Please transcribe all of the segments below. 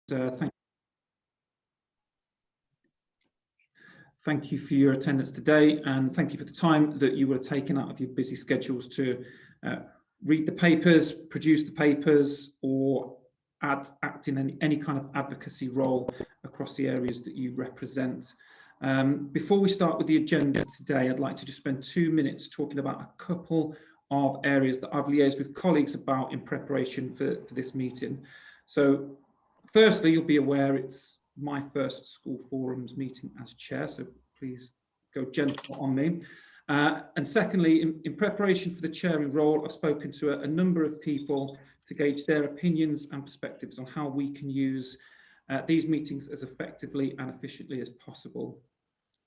Thank you for your attendance today, and thank you for the time that you would have taken out of your busy schedules to read the papers, produce the papers, or act in any kind of advocacy role across the areas that you represent. Before we start with the agenda today, I'd like to just spend 2 minutes talking about a couple of areas that I've liaised with colleagues about in preparation for this meeting. So firstly, you'll be aware it's my first school forums meeting as chair, so please go gentle on me. And secondly, in preparation for the chairing role, I've spoken to a number of people to gauge their opinions and perspectives on how we can use these meetings as effectively and efficiently as possible.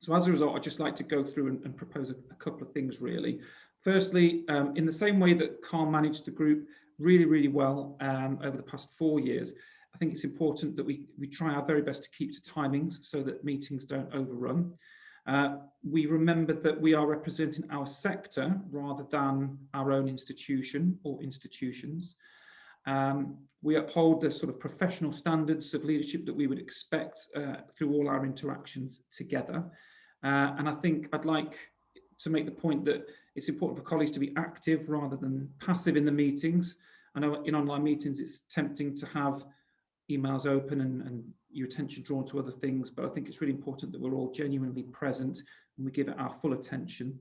So as a result, I'd just like to go through and propose a couple of things really. Firstly, in the same way that Carl managed the group really well over the past 4 years, I think it's important that we try our very best to keep to timings so that meetings don't overrun. We remember that we are representing our sector rather than our own institution or institutions. We uphold the sort of professional standards of leadership that we would expect through all our interactions together. And I think I'd like to make the point that it's important for colleagues to be active rather than passive in the meetings. I know in online meetings it's tempting to have emails open and your attention drawn to other things, but I think it's really important that we're all genuinely present and we give it our full attention.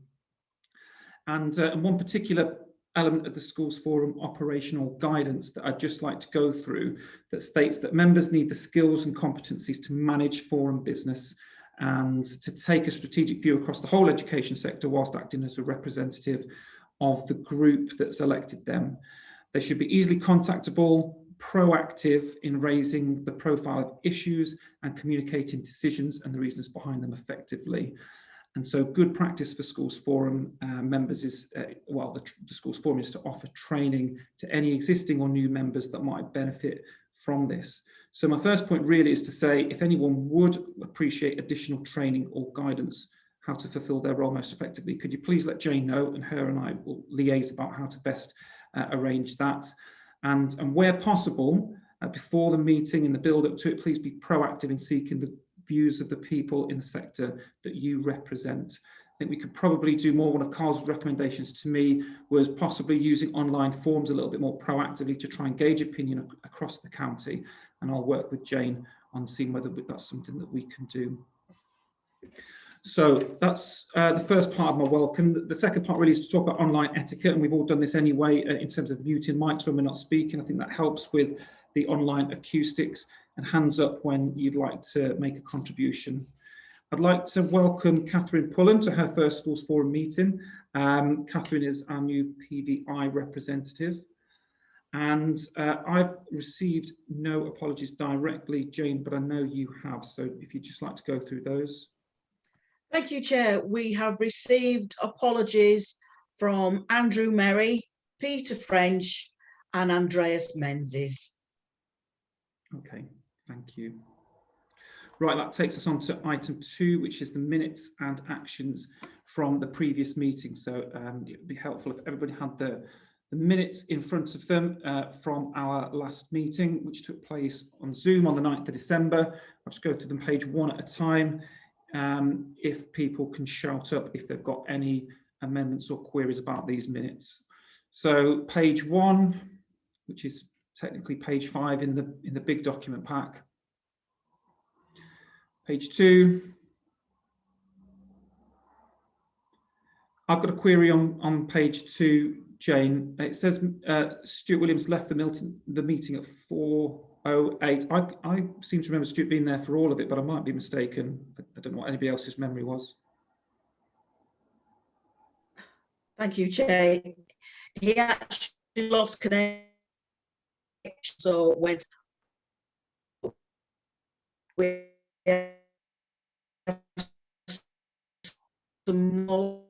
And one particular element of the Schools Forum operational guidance that I'd just like to go through that states that members need the skills and competencies to manage forum business and to take a strategic view across the whole education sector whilst acting as a representative of the group that's elected them. They should be easily contactable, proactive in raising the profile of issues and communicating decisions and the reasons behind them effectively. And so good practice for Schools Forum members is, the Schools Forum is to offer training to any existing or new members that might benefit from this. So my first point really is to say, if anyone would appreciate additional training or guidance how to fulfill their role most effectively, could you please let Jane know, and her and I will liaise about how to best arrange that. And where possible, before the meeting and the build up to it, please be proactive in seeking the views of the people in the sector that you represent. I think we could probably do more. One of Carl's recommendations to me was possibly using online forums a little bit more proactively to try and gauge opinion across the county. And I'll work with Jane on seeing whether that's something that we can do. So that's the first part of my welcome. The second part really is to talk about online etiquette, and we've all done this anyway in terms of muting mics when we're not speaking. I think that helps with the online acoustics, and hands up when you'd like to make a contribution. I'd like to welcome Catherine Pullen to her first Schools Forum meeting. Catherine is our new PVI representative. And I've received no apologies directly, Jane, but I know you have. So if you'd just like to go through those. Thank you, Chair. We have received apologies from Andrew Merry, Peter French, and Andreas Menzies. Okay, thank you. Right, that takes us on to item 2, which is the minutes and actions from the previous meeting. So it would be helpful if everybody had the minutes in front of them from our last meeting, which took place on Zoom on the 9th of December. I'll just go through them page one at a time. If people can shout up if they've got any amendments or queries about these minutes. So page 1, which is technically page 5 in the big document pack. Page 2. I've got a query on page 2, Jane. It says Stuart Williams left the meeting at 4:08. I seem to remember Stuart being there for all of it, but I might be mistaken. I don't know what anybody else's memory was. Thank you, Chair. He actually lost connection, so went with some more.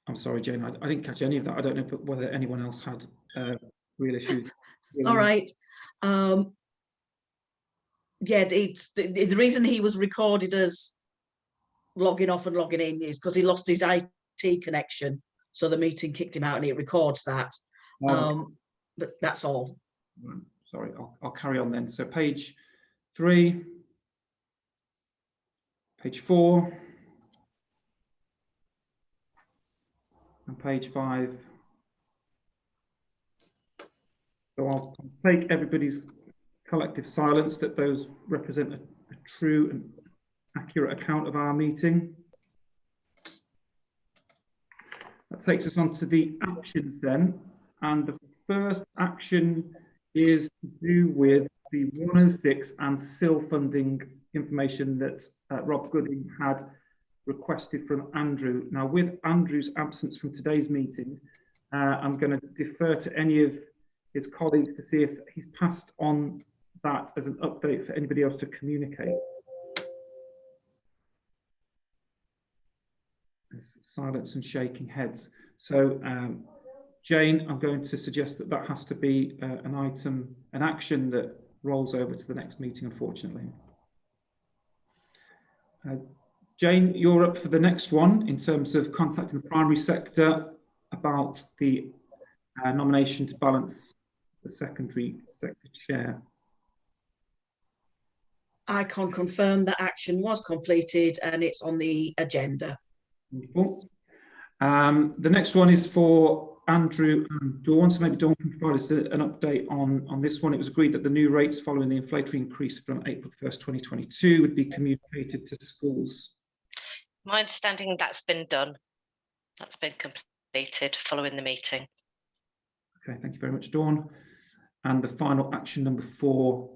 I'm sorry, Jane, I didn't catch any of that. I don't know whether anyone else had real issues. All right. Yeah, the reason he was recorded as logging off and logging in is because he lost his IT connection, so the meeting kicked him out and it records that. But that's all. Sorry, I'll carry on then. So page 3, page 4, and page 5. So I'll take everybody's collective silence that those represent a true and accurate account of our meeting. That takes us on to the actions then. And the first action is to do with the 106 and SIL funding information that Rob Gooding had requested from Andrew. Now, with Andrew's absence from today's meeting, I'm going to defer to any of his colleagues to see if he's passed on that as an update for anybody else to communicate. There's silence and shaking heads. So Jane, I'm going to suggest that that has to be an action that rolls over to the next meeting, unfortunately. Jane, you're up for the next one in terms of contacting the primary sector about the nomination to balance the secondary sector chair. I can confirm that action was completed and it's on the agenda. Wonderful. The next one is for Andrew and Dawn. So maybe Dawn can provide us an update on this one. It was agreed that the new rates following the inflationary increase from April 1st, 2022 would be communicated to schools. My understanding that's been done. That's been completed following the meeting. Okay, thank you very much, Dawn. And the final action, number 4,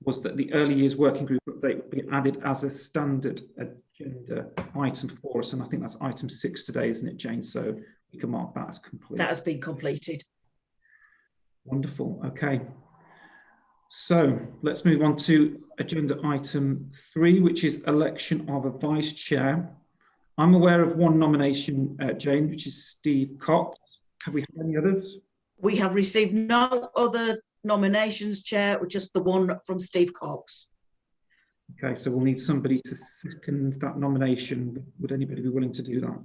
was that the early years working group update would be added as a standard agenda item for us. And I think that's item 6 today, isn't it, Jane? So we can mark that as complete. That has been completed. Wonderful. Okay. So let's move on to agenda item 3, which is election of a vice chair. I'm aware of one nomination, Jane, which is Steve Cox. Have we had any others? We have received no other nominations, Chair, just the one from Steve Cox. Okay, so we'll need somebody to second that nomination. Would anybody be willing to do that?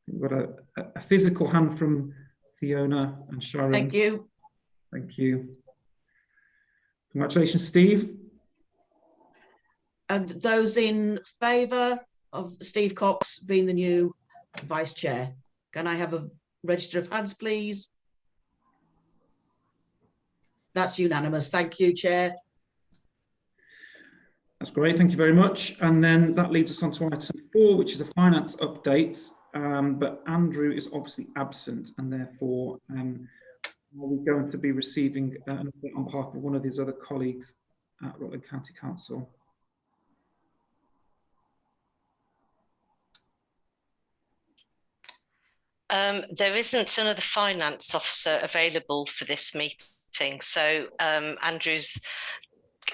We've got a physical hand from Fiona and Sharon. Thank you. Thank you. Congratulations, Steve. And those in favour of Steve Cox being the new vice chair, can I have a register of hands, please? That's unanimous. Thank you, Chair. That's great. Thank you very much. And then that leads us on to item 4, which is a finance update. But Andrew is obviously absent, and therefore we're going to be receiving an update on behalf of one of his other colleagues at Rutland County Council. There isn't another finance officer available for this meeting, so Andrew's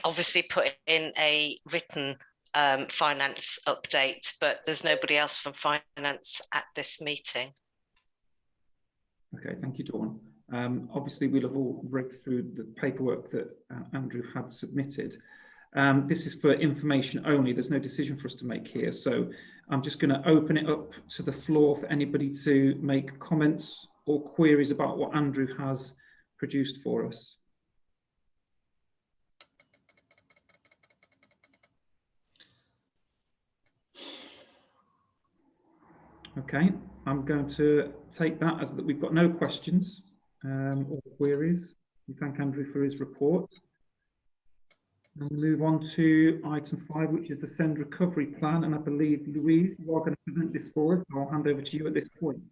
obviously put in a written finance update, but there's nobody else from finance at this meeting. Okay, thank you, Dawn. Obviously, we'll have all read through the paperwork that Andrew had submitted. This is for information only. There's no decision for us to make here. So I'm just going to open it up to the floor for anybody to make comments or queries about what Andrew has produced for us. Okay, I'm going to take that as that we've got no questions or queries. We thank Andrew for his report. And we'll move on to item 5, which is the SEND recovery plan. And I believe, Louise, you are going to present this for us. So I'll hand over to you at this point.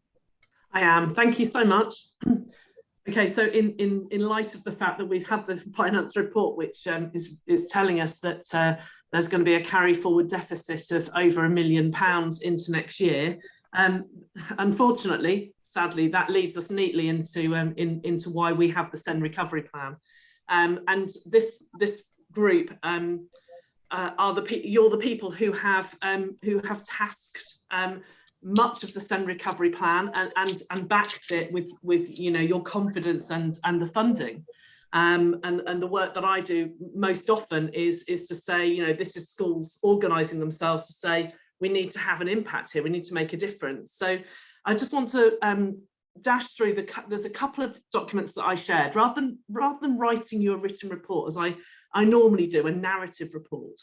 I am. Thank you so much. Okay, so in light of the fact that we've had the finance report, which is telling us that there's going to be a carry forward deficit of over £1 million into next year, unfortunately, sadly, that leads us neatly into why we have the SEND recovery plan, and this group you're the people who have tasked much of the SEND recovery plan and backed it with your confidence and the funding, and the work that I do most often is to say, this is schools organising themselves to say, we need to have an impact here. We need to make a difference. So I just want to dash through there's a couple of documents that I shared, rather than writing you a written report as I normally do, a narrative report.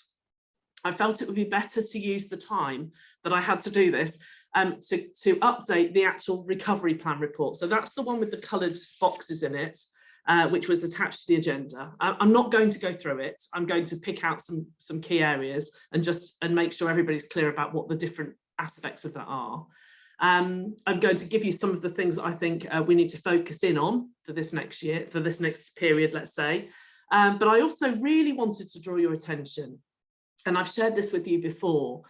I felt it would be better to use the time that I had to do this to update the actual recovery plan report. So that's the one with the coloured boxes in it, which was attached to the agenda. I'm not going to go through it. I'm going to pick out some key areas and make sure everybody's clear about what the different aspects of that are. I'm going to give you some of the things that I think we need to focus in on for this next year, for this next period, let's say. But I also really wanted to draw your attention, and I've shared this with you before,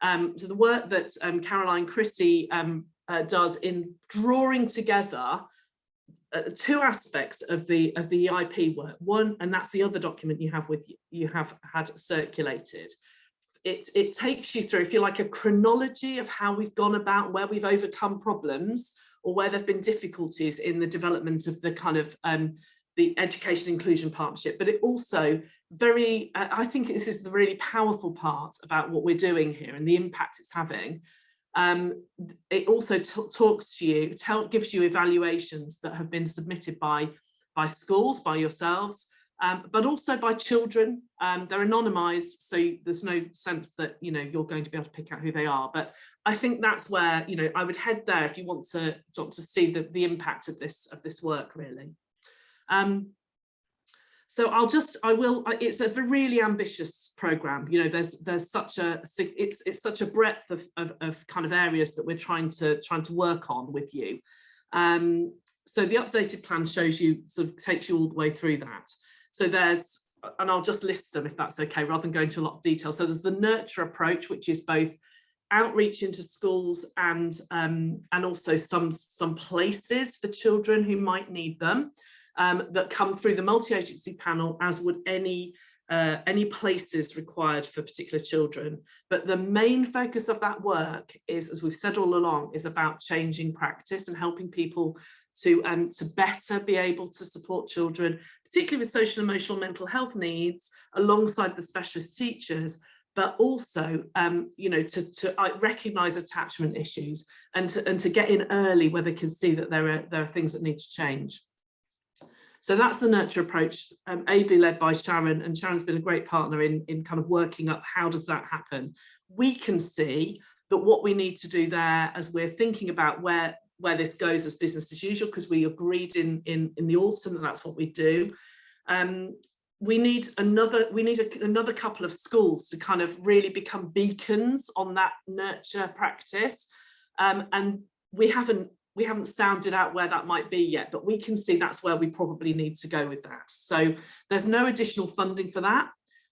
to the work that Caroline Chrissy does in drawing together two aspects of the EIP work. One, and that's the other document you have had circulated. It takes you through, if you like, a chronology of how we've gone about, where we've overcome problems, or where there've been difficulties in the development of the kind of the Education Inclusion Partnership. But it also I think this is the really powerful part about what we're doing here and the impact it's having. It also talks to you, gives you evaluations that have been submitted by schools, by yourselves, but also by children. They're anonymised, so there's no sense that you're going to be able to pick out who they are. But I think that's where I would head there if you want to see the impact of this work, really. So it's a really ambitious programme. There's such it's such a breadth of kind of areas that we're trying to work on with you. So the updated plan shows you, sort of takes you all the way through that. So and I'll just list them if that's okay, rather than going into a lot of detail. So there's the nurture approach, which is both outreach into schools and also some places for children who might need them. That come through the multi-agency panel, as would any places required for particular children. But the main focus of that work is, as we've said all along, is about changing practice and helping people to better be able to support children, particularly with social, emotional, mental health needs, alongside the specialist teachers, but also to recognise attachment issues and to get in early where they can see that there are things that need to change. So that's the nurture approach, ably led by Sharon, and Sharon's been a great partner in kind of working up how does that happen. We can see that what we need to do there, as we're thinking about where this goes as business as usual, because we agreed in the autumn that that's what we do. We need another couple of schools to kind of really become beacons on that nurture practice, and we haven't sounded out where that might be yet, but we can see that's where we probably need to go with that. So there's no additional funding for that.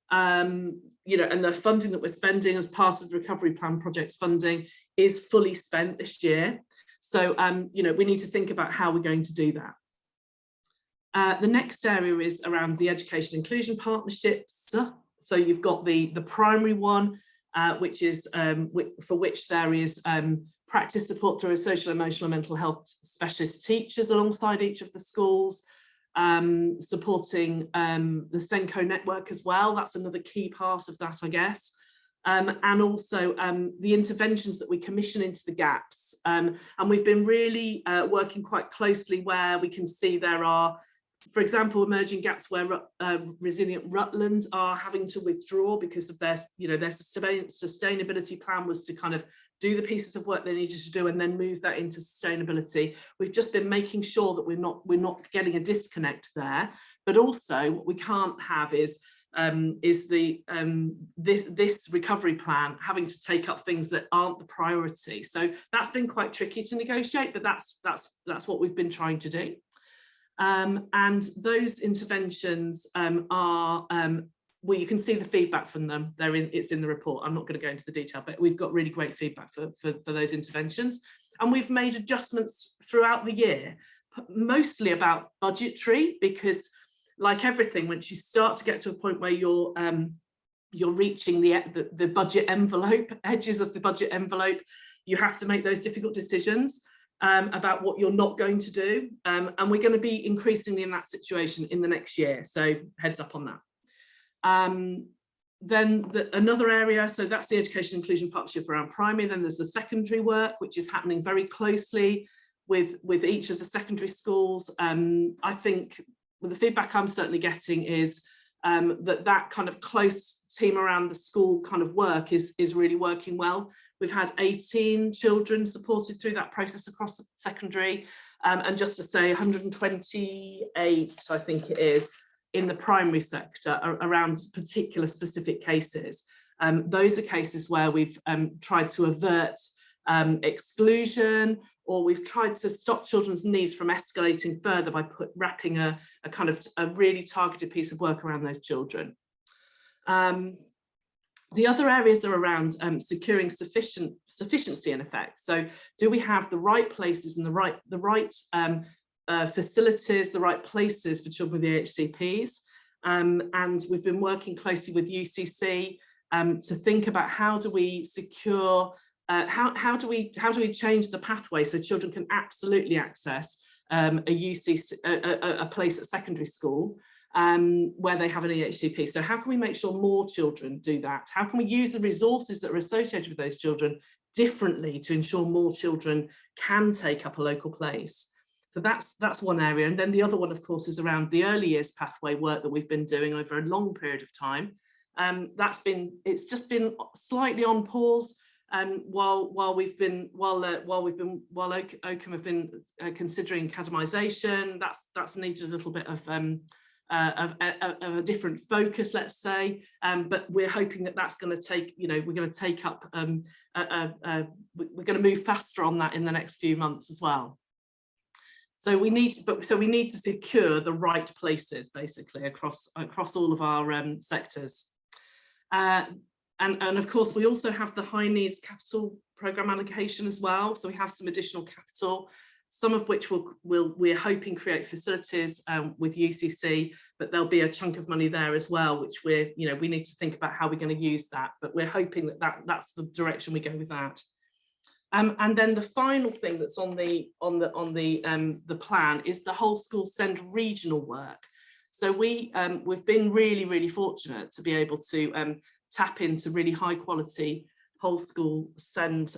And the funding that we're spending as part of the recovery plan projects funding is fully spent this year. So, we need to think about how we're going to do that. The next area is around the Education Inclusion Partnerships. So you've got the primary one, which is for which there is practice support through a social, emotional, mental health specialist teachers alongside each of the schools, supporting the SENCO network as well. That's another key part of that, I guess. And also the interventions that we commission into the gaps. And we've been really working quite closely where we can see there are, for example, emerging gaps where Resilient Rutland are having to withdraw because of their sustainability plan was to kind of do the pieces of work they needed to do and then move that into sustainability. We've just been making sure that we're not getting a disconnect there. But also what we can't have is this recovery plan having to take up things that aren't the priority. So that's been quite tricky to negotiate, but that's what we've been trying to do. And those interventions are well, you can see the feedback from them. It's in the report. I'm not going to go into the detail, but we've got really great feedback for those interventions. And we've made adjustments throughout the year, mostly about budgetary, because like everything, once you start to get to a point where you're reaching the budget envelope, edges of the budget envelope, you have to make those difficult decisions about what you're not going to do. And we're going to be increasingly in that situation in the next year. So heads up on that. another area, so that's the Education Inclusion Partnership around primary. Then there's the secondary work, which is happening very closely with each of the secondary schools. I think the feedback I'm certainly getting is that kind of close team around the school kind of work is really working well. We've had 18 children supported through that process across the secondary, and just to say 128, I think it is, in the primary sector around particular specific cases. Those are cases where we've tried to avert exclusion, or we've tried to stop children's needs from escalating further by wrapping a kind of a really targeted piece of work around those children. The other areas are around securing sufficiency in effect. So do we have the right places and the right facilities, the right places for children with EHCPs? And we've been working closely with UCC to think about how do we secure, how do we change the pathway so children can absolutely access a place at secondary school where they have an EHCP. So how can we make sure more children do that? How can we use the resources that are associated with those children differently to ensure more children can take up a local place? So that's one area. And then the other one, of course, is around the early years pathway work that we've been doing over a long period of time. It's just been slightly on pause while Oakham have been considering academisation. That's needed a little bit of a different focus, let's say, but we're hoping that that's going to take, we're going to take up, we're going to move faster on that in the next few months as well. So we need to secure the right places basically across all of our sectors. And of course, we also have the high needs capital programme allocation as well. So we have some additional capital, some of which we're hoping create facilities with UCC, but there'll be a chunk of money there as well, which we need to think about how we're going to use that. But we're hoping that's the direction we go with that. And then the final thing that's on the plan is the whole school send regional work. So we've been really fortunate to be able to tap into really high quality whole school send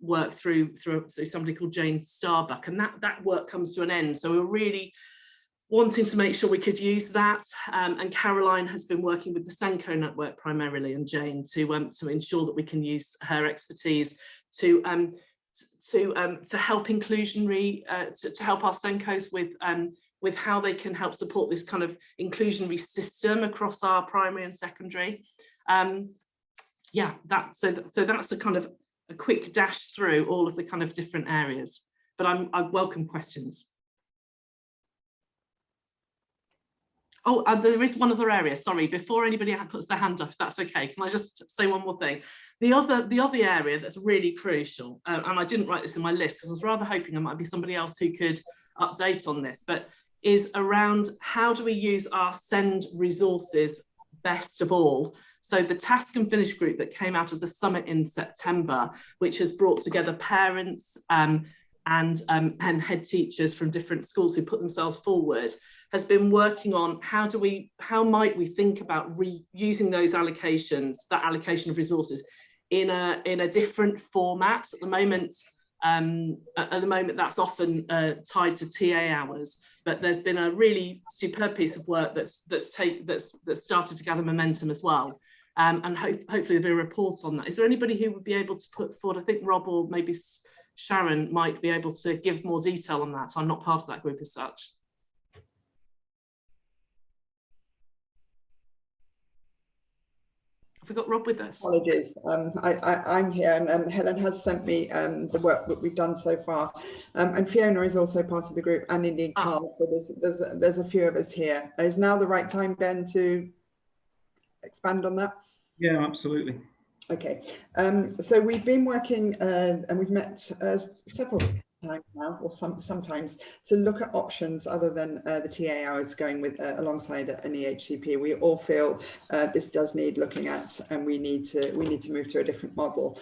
work through somebody called Jane Starbuck, and that work comes to an end. So we're really wanting to make sure we could use that, and Caroline has been working with the Senko network primarily, and Jane to ensure that we can use her expertise to help to help our Senkos with how they can help support this kind of inclusionary system across our primary and secondary. Yeah, so that's a kind of a quick dash through all of the kind of different areas, but I welcome questions. Oh, there is one other area, sorry, before anybody puts their hand up, if that's okay, can I just say one more thing? The other area that's really crucial, and I didn't write this in my list because I was rather hoping there might be somebody else who could update on this, but is around how do we use our SEND resources best of all? So the Task and Finish group that came out of the summit in September, which has brought together parents and head teachers from different schools who put themselves forward, has been working on how might we think about reusing those allocations, that allocation of resources in a different format. At the moment that's often tied to TA hours, but there's been a really superb piece of work that's started to gather momentum as well. And hopefully there'll be a report on that. Is there anybody who would be able to put forward? I think Rob or maybe Sharon might be able to give more detail on that. I'm not part of that group as such. Have we got Rob with us? Apologies, I'm here, and Helen has sent me the work that we've done so far, and Fiona is also part of the group, and indeed Carl. So there's a few of us here. Is now the right time, Ben, to expand on that? Yeah, absolutely. Okay, so we've been working and we've met several times now, or sometimes, to look at options other than the TA hours going with alongside an EHCP. We all feel this does need looking at, and we need to move to a different model.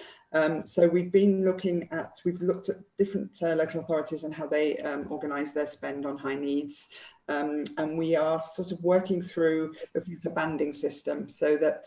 So we've looked at different local authorities and how they organise their spend on high needs. And we are sort of working through the banding system so that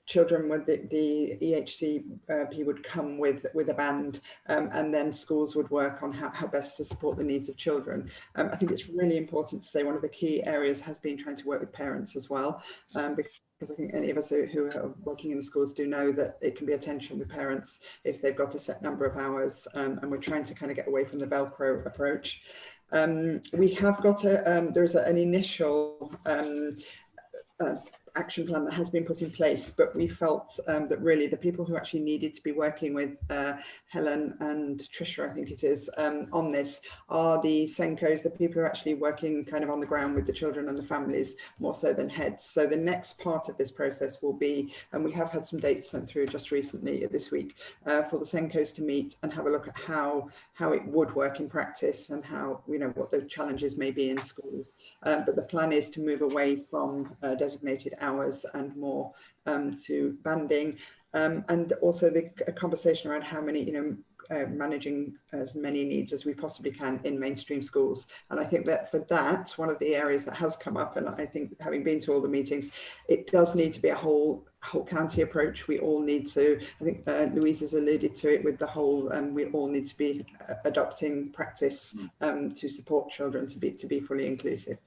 children with the EHCP would come with a band, and then schools would work on how best to support the needs of children. I think it's really important to say one of the key areas has been trying to work with parents as well, because I think any of us who are working in the schools do know that it can be a tension with parents if they've got a set number of hours, and we're trying to kind of get away from the Velcro approach. We have got there's an initial action plan that has been put in place, but we felt that really the people who actually needed to be working with Helen and Trisha, I think it is, on this are the SENCOs, the people who are actually working kind of on the ground with the children and the families, more so than heads. So the next part of this process will be, and we have had some dates sent through just recently this week, for the SENCOs to meet and have a look at how it would work in practice and how, you know, what the challenges may be in schools. But the plan is to move away from designated hours and more to banding, and also a conversation around how many, you know, managing as many needs as we possibly can in mainstream schools. And I think that for that, one of the areas that has come up, and I think having been to all the meetings, it does need to be a whole county approach. We all need to, I think Louise has alluded to it with the whole, we all need to be adopting practice to support children to be fully inclusive.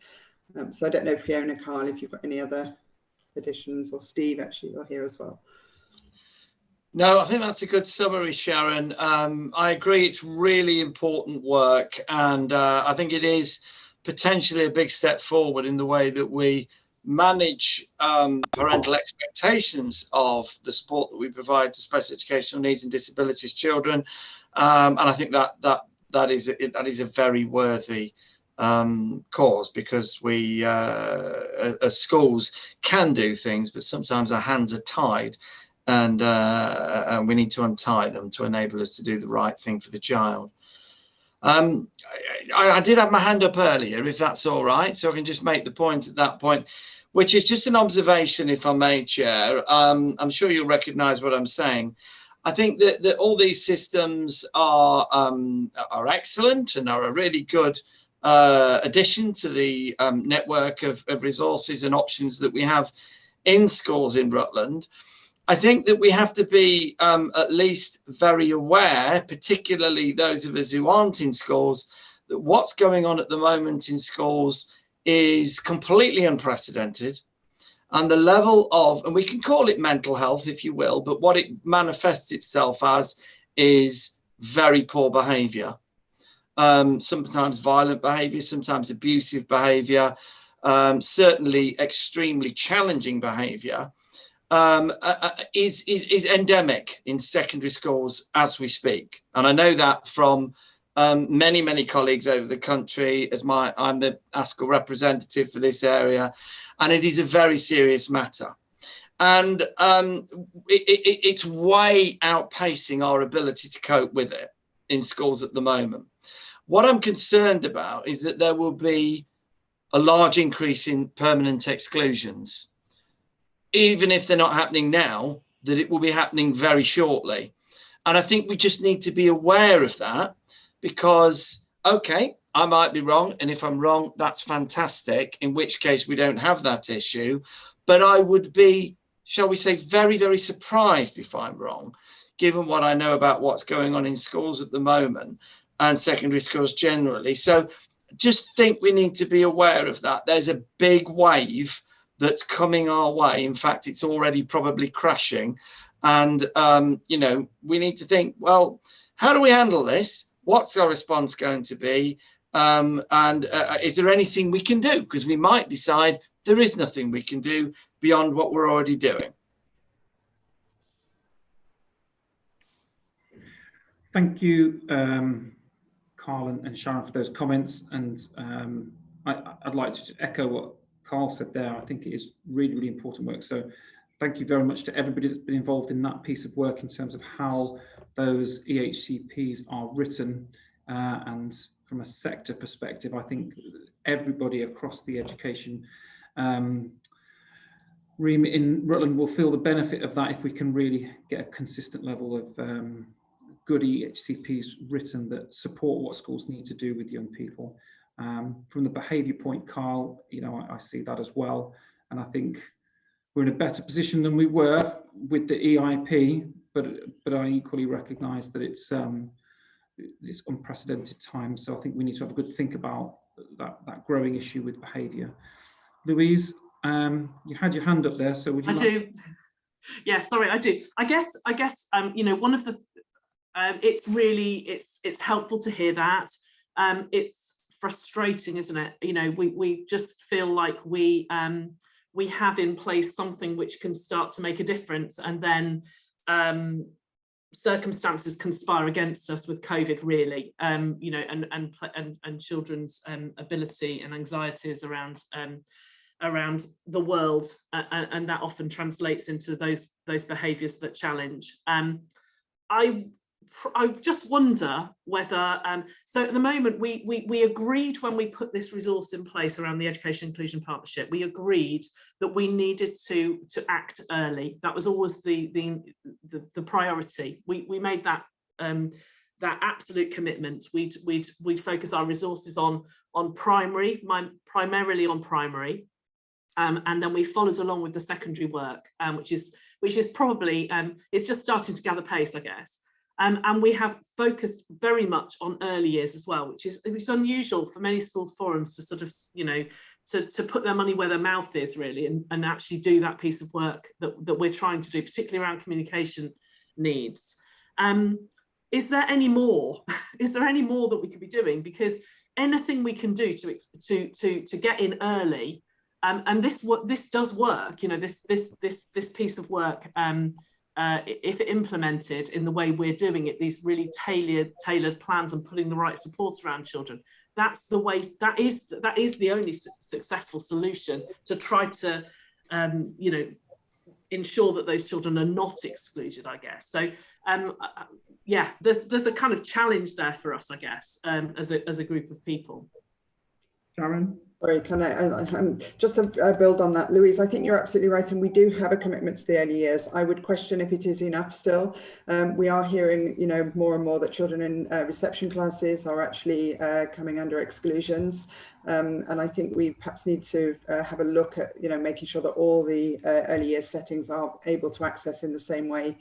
So I don't know, Fiona, Carl, if you've got any other additions, or Steve, actually, you're here as well. No, I think that's a good summary, Sharon. I agree, it's really important work, and I think it is potentially a big step forward in the way that we manage parental expectations of the support that we provide to special educational needs and disabilities children, and I think that is a very worthy cause, because we as schools can do things, but sometimes our hands are tied, and we need to untie them to enable us to do the right thing for the child. I did have my hand up earlier, if that's all right, so I can just make the point at that point, which is just an observation, if I may, Chair. I'm sure you'll recognise what I'm saying. I think that all these systems are excellent and are a really good addition to the network of resources and options that we have in schools in Rutland. I think that we have to be at least very aware, particularly those of us who aren't in schools, that what's going on at the moment in schools is completely unprecedented. And the level of, and we can call it mental health, if you will, but what it manifests itself as is very poor behaviour. Sometimes violent behaviour, sometimes abusive behaviour, certainly extremely challenging behaviour. Is endemic in secondary schools as we speak, and I know that from many colleagues over the country, as I'm the ASCL representative for this area, and it is a very serious matter, and it's way outpacing our ability to cope with it in schools at the moment. What I'm concerned about is that there will be a large increase in permanent exclusions, even if they're not happening now, that it will be happening very shortly. And I think we just need to be aware of that, because, okay, I might be wrong. And if I'm wrong, that's fantastic, in which case we don't have that issue. But I would be, shall we say, very surprised if I'm wrong, given what I know about what's going on in schools at the moment and secondary schools generally. So just think we need to be aware of that. There's a big wave that's coming our way. In fact, it's already probably crashing. And, you know, we need to think, well, how do we handle this? What's our response going to be? And is there anything we can do? Because we might decide there is nothing we can do beyond what we're already doing. Thank you, Carl and Sharon, for those comments. And I'd like to echo what Carl said there. I think it is really important work. So thank you very much to everybody that's been involved in that piece of work in terms of how those EHCPs are written. And from a sector perspective, I think everybody across the education remit in Rutland will feel the benefit of that if we can really get a consistent level of good EHCPs written that support what schools need to do with young people. From the behaviour point, Carl, you know, I see that as well. And I think we're in a better position than we were with the EIP, but I equally recognise that it's unprecedented times. So I think we need to have a good think about that growing issue with behaviour. Louise, you had your hand up there, so would you? I do. Yeah, sorry, I do. I guess you know, one of the it's helpful to hear that. It's frustrating, isn't it? You know, we just feel like we have in place something which can start to make a difference, and then circumstances conspire against us with COVID, really. You know, and children's ability and anxieties around the world, and that often translates into those behaviours that challenge. I just wonder whether, so at the moment we agreed when we put this resource in place around the Education Inclusion Partnership, we agreed that we needed to act early. That was always the priority. We made that absolute commitment. We'd focus our resources on primarily on primary, and then we followed along with the secondary work, which is probably it's just starting to gather pace, I guess. And we have focused very much on early years as well, which is unusual for many schools forums to sort of, you know, to put their money where their mouth is, really, and actually do that piece of work that we're trying to do, particularly around communication needs. Is there any more? Is there any more that we could be doing? Because anything we can do to get in early, and this does work, you know, this piece of work. If implemented in the way we're doing it, these really tailored plans and putting the right supports around children, that's the way, that is the only successful solution to try to you know, ensure that those children are not excluded, I guess. So yeah, there's a kind of challenge there for us, I guess, as a group of people. Sharon? Sorry, can I just build on that, Louise? I think you're absolutely right, and we do have a commitment to the early years. I would question if it is enough still. We are hearing, you know, more and more that children in reception classes are actually coming under exclusions, and I think we perhaps need to have a look at, you know, making sure that all the early years settings are able to access in the same way.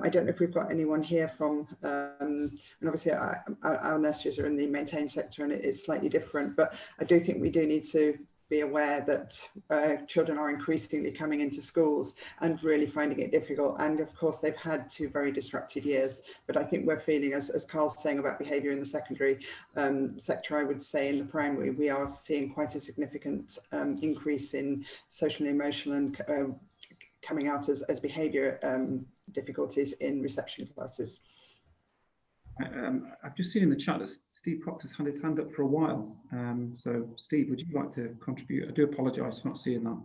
I don't know if we've got anyone here from, and obviously our nurseries are in the maintained sector and it is slightly different, but I do think we do need to be aware that children are increasingly coming into schools and really finding it difficult. And of course, they've had 2 very disrupted years, but I think we're feeling, as Carl's saying about behaviour in the secondary sector, I would say in the primary, we are seeing quite a significant increase in social and emotional and coming out as behaviour difficulties in reception classes. I've just seen in the chat that Steve Proctor's had his hand up for a while. So Steve, would you like to contribute? I do apologise for not seeing that.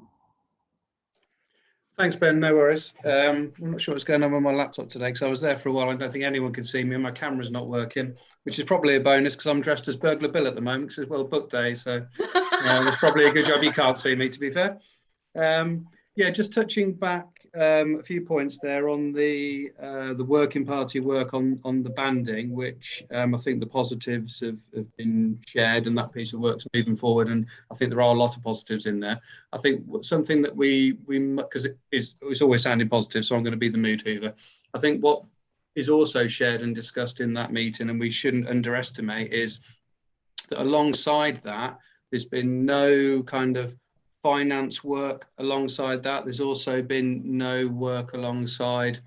Thanks, Ben, no worries. I'm not sure what's going on with my laptop today because I was there for a while. I don't think anyone could see me and my camera's not working, which is probably a bonus because I'm dressed as Burglar Bill at the moment because it's World Book Day. So it's probably a good job you can't see me, to be fair. Yeah, just touching back a few points there on the working party work on the banding, which I think the positives have been shared and that piece of work's moving forward, and I think there are a lot of positives in there. I think something that we because it's always sounding positive, so I'm going to be the mood hoover. I think what is also shared and discussed in that meeting, and we shouldn't underestimate, is that alongside that, there's been no kind of finance work alongside that. There's also been no work alongside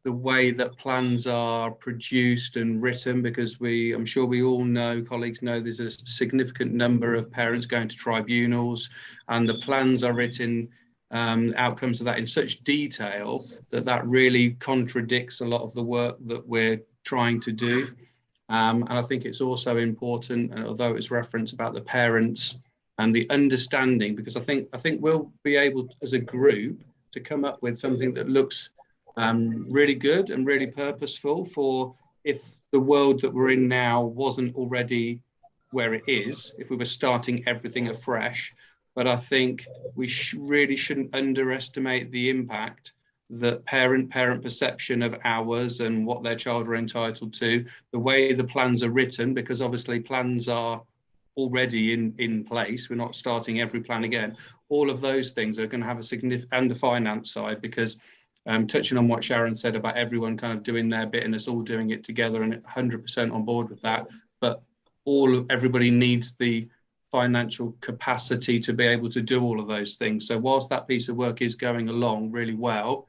the way that plans are produced and written, because I'm sure we all know, colleagues know, there's a significant number of parents going to tribunals, and the plans are written, outcomes of that in such detail that really contradicts a lot of the work that we're trying to do. And I think it's also important, although it's referenced about the parents and the understanding, because I think we'll be able as a group to come up with something that looks really good and really purposeful for if the world that we're in now wasn't already where it is, if we were starting everything afresh. But I think we really shouldn't underestimate the impact that parent perception of hours and what their child are entitled to, the way the plans are written, because obviously plans are already in place. We're not starting every plan again. All of those things are going to have a significant, and the finance side, because touching on what Sharon said about everyone kind of doing their bit and us all doing it together, and 100% on board with that. But everybody needs the financial capacity to be able to do all of those things. So whilst that piece of work is going along really well,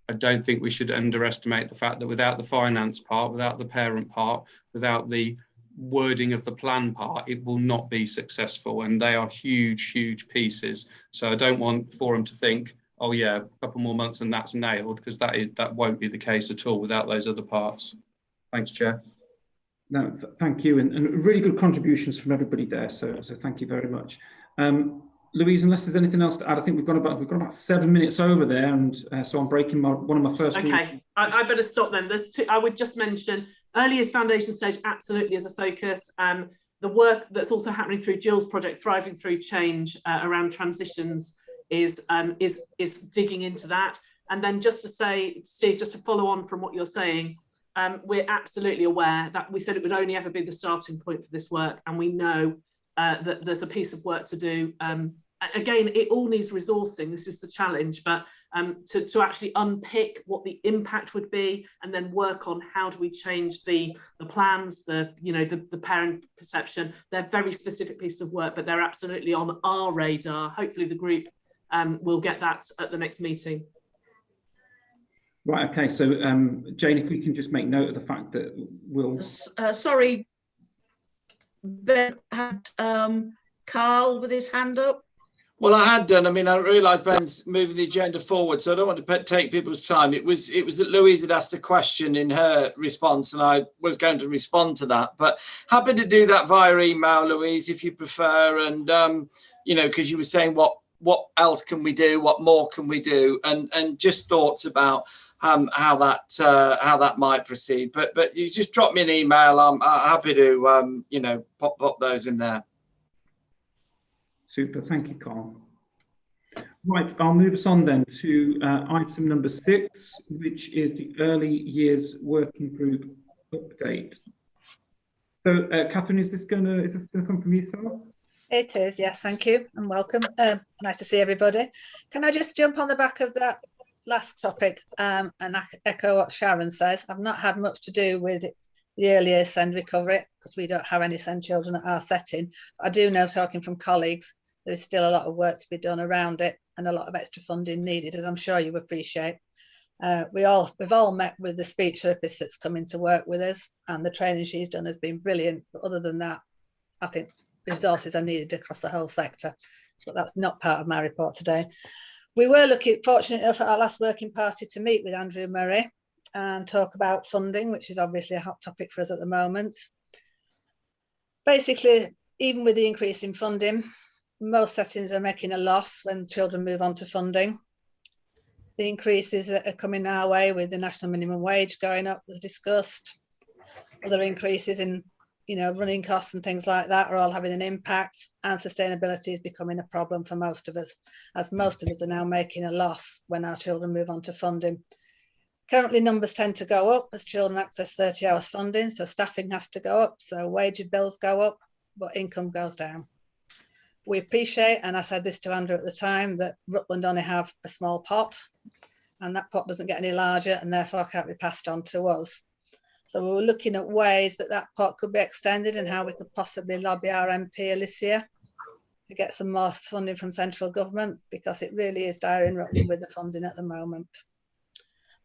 I don't think we should underestimate the fact that without the finance part, without the parent part, without the wording of the plan part, it will not be successful. And they are huge, huge pieces. So I don't want Forum to think, oh yeah, a couple more months and that's nailed, because that won't be the case at all without those other parts. Thanks, Chair. No, thank you, and really good contributions from everybody there. So thank you very much. Louise, unless there's anything else to add, I think we've got about 7 minutes over there, and so I'm breaking one of my first. Okay, I better stop then. There's two. I would just mention early years foundation stage absolutely as a focus. The work that's also happening through Jill's project, Thriving Through Change, around transitions, is digging into that. And then just to say, Steve, just to follow on from what you're saying, we're absolutely aware that we said it would only ever be the starting point for this work, and we know that there's a piece of work to do. Again, it all needs resourcing. This is the challenge, but to actually unpick what the impact would be, and then work on how do we change the plans, the parent perception. They're very specific pieces of work, but they're absolutely on our radar. Hopefully the group will get that at the next meeting. Right, okay, so Jane, if we can just make note of the fact that we'll... Sorry, Ben had Carl with his hand up. Well, I had done. I mean, I realised Ben's moving the agenda forward, so I don't want to take people's time. It was that Louise had asked a question in her response, and I was going to respond to that. But happy to do that via email, Louise, if you prefer. And because you were saying what else can we do, what more can we do, and just thoughts about how that might proceed. But you just drop me an email. I'm happy to pop those in there. Super, thank you, Carl. Right, I'll move us on then to item number 6, which is the Early Years Working Group update. So, Catherine, is this gonna come from yourself? It is, yes, thank you and welcome. Nice to see everybody. Can I just jump on the back of that last topic and echo what Sharon says? I've not had much to do with the early years SEND recovery because we don't have any SEND children at our setting. I do know, talking from colleagues, there is still a lot of work to be done around it and a lot of extra funding needed, as I'm sure you appreciate. We've all met with the speech therapist that's come in to work with us, and the training she's done has been brilliant. But other than that, I think the resources are needed across the whole sector. But that's not part of my report today. We were fortunate enough at our last working party to meet with Andrew Murray and talk about funding, which is obviously a hot topic for us at the moment. Basically, even with the increase in funding, most settings are making a loss when children move on to funding. The increases that are coming our way with the national minimum wage going up was discussed. Other increases in running costs and things like that are all having an impact, and sustainability is becoming a problem for most of us, as most of us are now making a loss when our children move on to funding. Currently, numbers tend to go up as children access 30 hours funding, so staffing has to go up, so wage bills go up, but income goes down. We appreciate, and I said this to Andrew at the time, that Rutland only have a small pot, and that pot doesn't get any larger and therefore can't be passed on to us. So we were looking at ways that pot could be extended and how we could possibly lobby our MP, Alicia, to get some more funding from central government, because it really is dire in Rutland with the funding at the moment.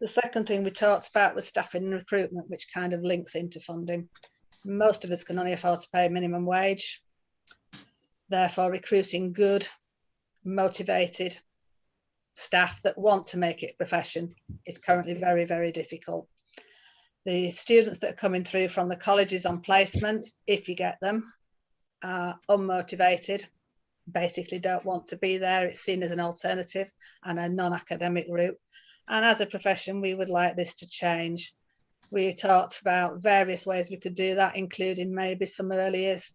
The second thing we talked about was staffing and recruitment, which kind of links into funding. Most of us can only afford to pay minimum wage. Therefore, recruiting good, motivated staff that want to make it a profession is currently very, very difficult. The students that are coming through from the colleges on placement, if you get them, are unmotivated, basically don't want to be there. It's seen as an alternative and a non-academic route. And as a profession, we would like this to change. We talked about various ways we could do that, including maybe some early years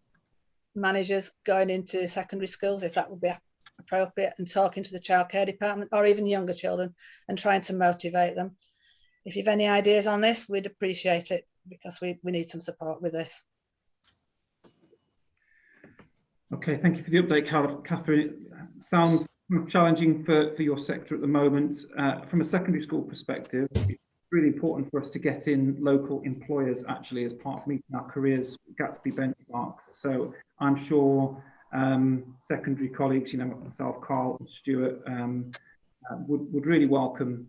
managers going into secondary schools, if that would be appropriate, and talking to the childcare department or even younger children and trying to motivate them. If you've any ideas on this, we'd appreciate it, because we need some support with this. Okay, thank you for the update, Catherine. It sounds challenging for your sector at the moment. From a secondary school perspective, it's really important for us to get in local employers actually as part of meeting our careers Gatsby benchmarks. So I'm sure secondary colleagues, myself, Carl, Stuart, would really welcome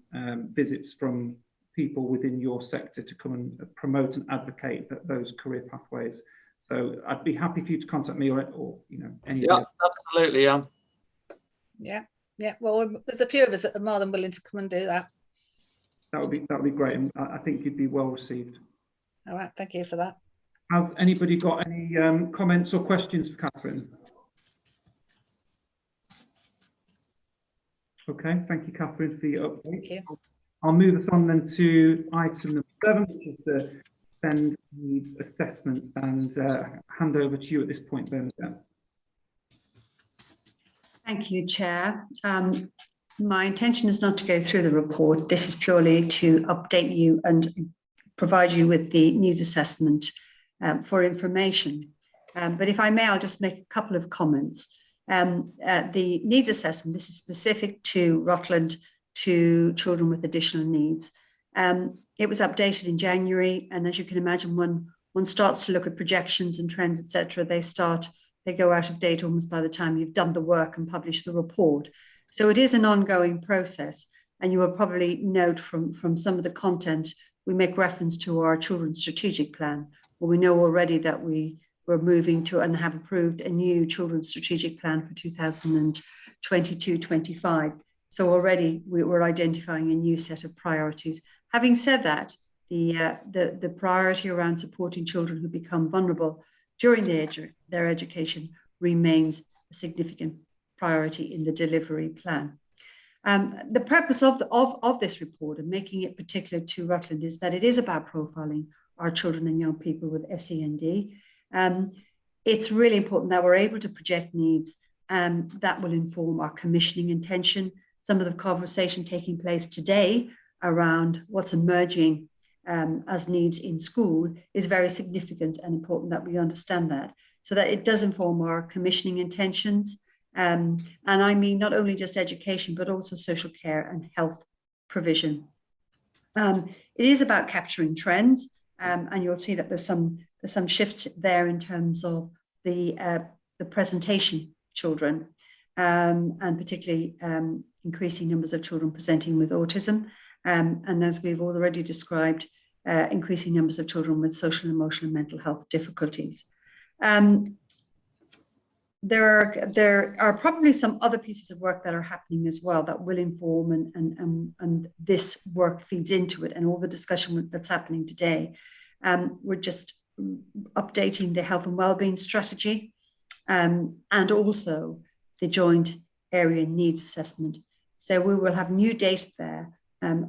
visits from people within your sector to come and promote and advocate those career pathways. So I'd be happy for you to contact me or anybody. Yeah, absolutely. Yeah. Well, there's a few of us that are more than willing to come and do that. That would be great, and I think you'd be well received. All right, thank you for that. Has anybody got any comments or questions for Catherine? Okay, thank you, Catherine, for your update. Thank you. I'll move us on then to item number 7, which is the SEND needs assessment, and hand over to you at this point, Bernadette. Thank you, Chair. My intention is not to go through the report. This is purely to update you and provide you with the needs assessment for information. But if I may, I'll just make a couple of comments. The needs assessment, this is specific to Rutland, to children with additional needs. It was updated in January, and as you can imagine, when one starts to look at projections and trends, etc., they go out of date almost by the time you've done the work and published the report. So it is an ongoing process, and you will probably note from some of the content, we make reference to our children's strategic plan, where we know already that we're moving to and have approved a new children's strategic plan for 2022-25. So already we're identifying a new set of priorities. Having said that, the priority around supporting children who become vulnerable during their education remains a significant priority in the delivery plan. The purpose of this report and making it particular to Rutland is that it is about profiling our children and young people with SEND. It's really important that we're able to project needs that will inform our commissioning intention. Some of the conversation taking place today around what's emerging as needs in school is very significant and important that we understand that, so that it does inform our commissioning intentions. And I mean not only just education, but also social care and health provision. It is about capturing trends, and you'll see that there's some shift there in terms of the presentation of children, and particularly increasing numbers of children presenting with autism. And as we've already described, increasing numbers of children with social, emotional, and mental health difficulties. There are probably some other pieces of work that are happening as well that will inform, and this work feeds into it, and all the discussion that's happening today. We're just updating the health and wellbeing strategy, and also the joint area needs assessment. So we will have new data there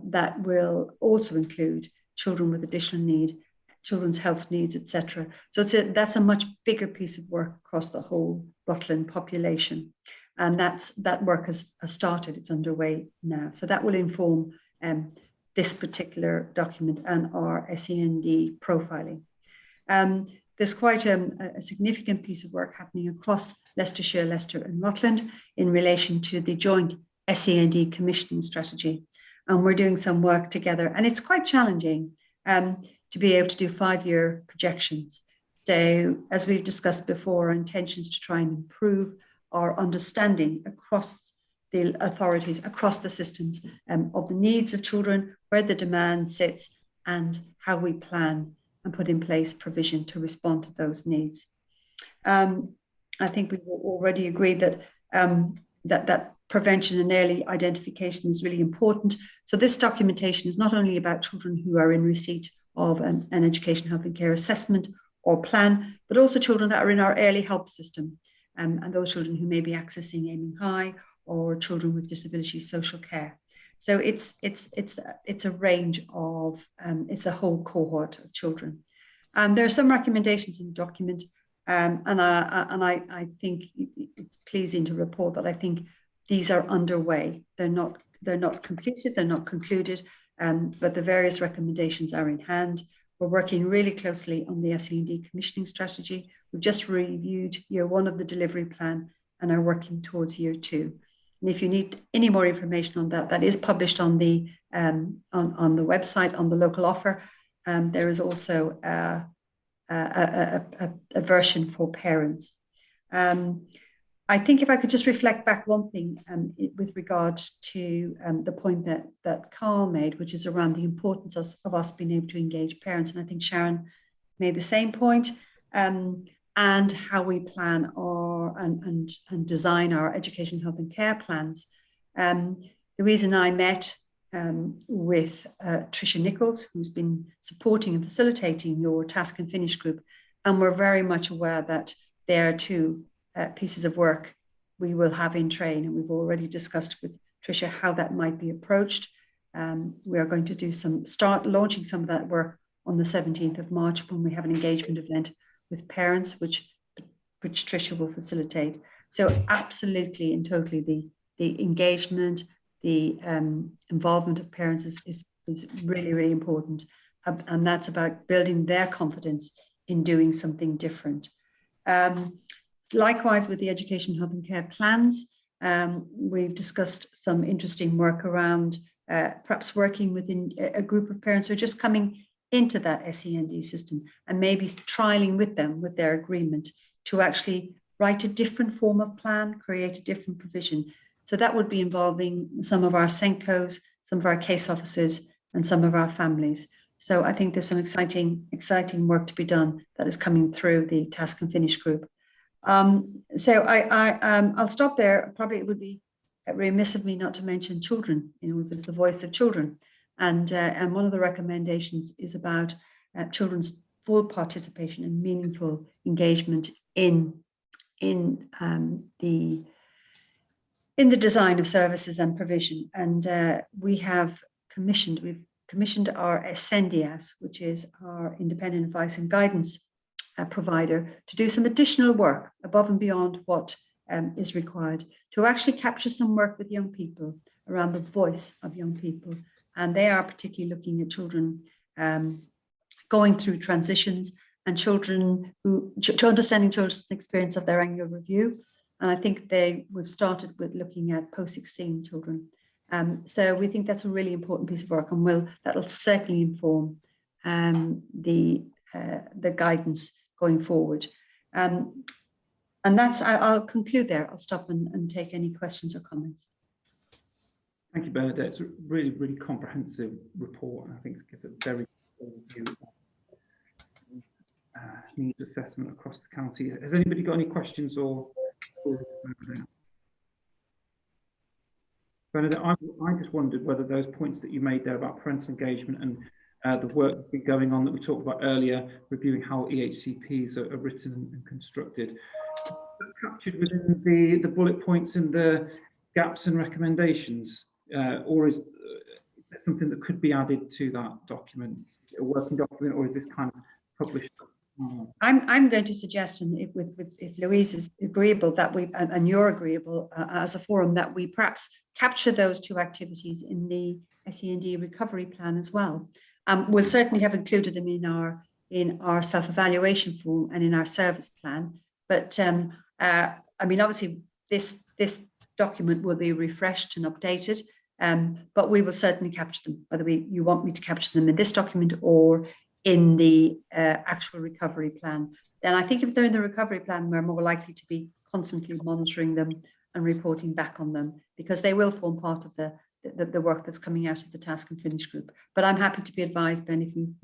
that will also include children with additional need, children's health needs, etc. So that's a much bigger piece of work across the whole Rutland population. And that work has started, it's underway now. So that will inform this particular document and our SEND profiling. There's quite a significant piece of work happening across Leicestershire, Leicester and Rutland in relation to the joint SEND commissioning strategy. And we're doing some work together, and it's quite challenging to be able to do 5-year projections. So as we've discussed before, our intention is to try and improve our understanding across the authorities, across the systems of the needs of children, where the demand sits, and how we plan and put in place provision to respond to those needs. I think we've already agreed that that prevention and early identification is really important. So this documentation is not only about children who are in receipt of an education, health and care assessment or plan, but also children that are in our early help system, and those children who may be accessing Aiming High, or children with disability social care. So it's a range of, it's a whole cohort of children. There are some recommendations in the document, and I think it's pleasing to report that I think these are underway. They're not completed, they're not concluded, but the various recommendations are in hand. We're working really closely on the SEND commissioning strategy. We've just reviewed year 1 of the delivery plan and are working towards year 2. And if you need any more information on that, that is published on the website, on the local offer. There is also a version for parents. I think if I could just reflect back one thing with regards to the point that Carl made, which is around the importance of us being able to engage parents. And I think Sharon made the same point, and how we plan and design our education, health and care plans. Louise and I met with Tricia Nichols, who's been supporting and facilitating your task and finish group. And we're very much aware that there are 2 pieces of work we will have in train, and we've already discussed with Tricia how that might be approached. We are going to start launching some of that work on the 17th of March when we have an engagement event with parents, which Tricia will facilitate. So absolutely and totally the engagement, the involvement of parents is really, really important. And that's about building their confidence in doing something different. Likewise, with the education, health and care plans, we've discussed some interesting work around perhaps working within a group of parents who are just coming into that SEND system and maybe trialing with them, with their agreement, to actually write a different form of plan, create a different provision. So that would be involving some of our SENCOs, some of our case officers, and some of our families. So I think there's some exciting work to be done that is coming through the task and finish group. So I'll stop there. Probably it would be remiss of me not to mention children. There's the voice of children, and one of the recommendations is about children's full participation and meaningful engagement in the design of services and provision. And we've commissioned our SENDIAS, which is our independent advice and guidance provider, to do some additional work above and beyond what is required, to actually capture some work with young people around the voice of young people. And they are particularly looking at children going through transitions and children to understanding children's experience of their annual review. And I think we've started with looking at post-16 children. So we think that's a really important piece of work, and that'll certainly inform the guidance going forward. And I'll conclude there. I'll stop and take any questions or comments. Thank you, Bernadette. It's a really, really comprehensive report, and I think it's a very good view of needs assessment across the county. Has anybody got any questions or? Bernadette, I just wondered whether those points that you made there about parental engagement and the work that's been going on that we talked about earlier, reviewing how EHCPs are written and constructed, captured within the bullet points and the gaps and recommendations, or is there something that could be added to that document? Is it a working document, or is this kind of published? I'm going to suggest, and if Louise is agreeable, that and you're agreeable as a forum, that we perhaps capture those 2 activities in the SEND recovery plan as well. We'll certainly have included them in our self-evaluation form and in our service plan. But I mean, obviously, this document will be refreshed and updated, but we will certainly capture them, whether you want me to capture them in this document or in the actual recovery plan. Then I think if they're in the recovery plan, we're more likely to be constantly monitoring them and reporting back on them, because they will form part of the work that's coming out of the task and finish group. But I'm happy to be advised, Ben, if you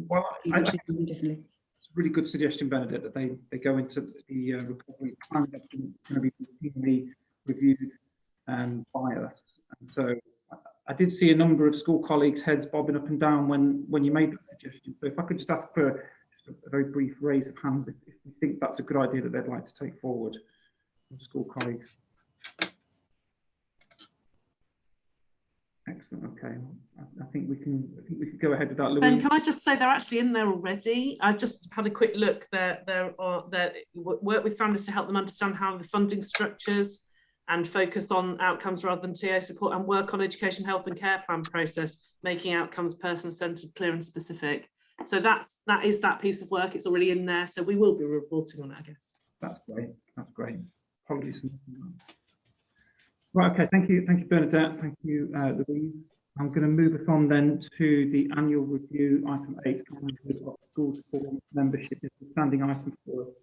want to do differently. It's a really good suggestion, Bernadette, that they go into the recovery plan that's going to be routinely reviewed by us. And so I did see a number of school colleagues' heads bobbing up and down when you made that suggestion. So if I could just ask for just a very brief raise of hands if you think that's a good idea that they'd like to take forward from school colleagues. Excellent. Okay, I think we could go ahead with that. Louise. Ben, can I just say they're actually in there already? I've just had a quick look. There work with families to help them understand how the funding structures and focus on outcomes rather than TA support, and work on education, health and care plan process, making outcomes person-centred, clear and specific. So that is that piece of work. It's already in there, so we will be reporting on it, I guess. That's great. That's great. Apologies. Right. Okay. Thank you. Thank you, Bernadette. Thank you, Louise. I'm going to move us on then to the annual review, item 8, of schools forum membership is the standing item for us.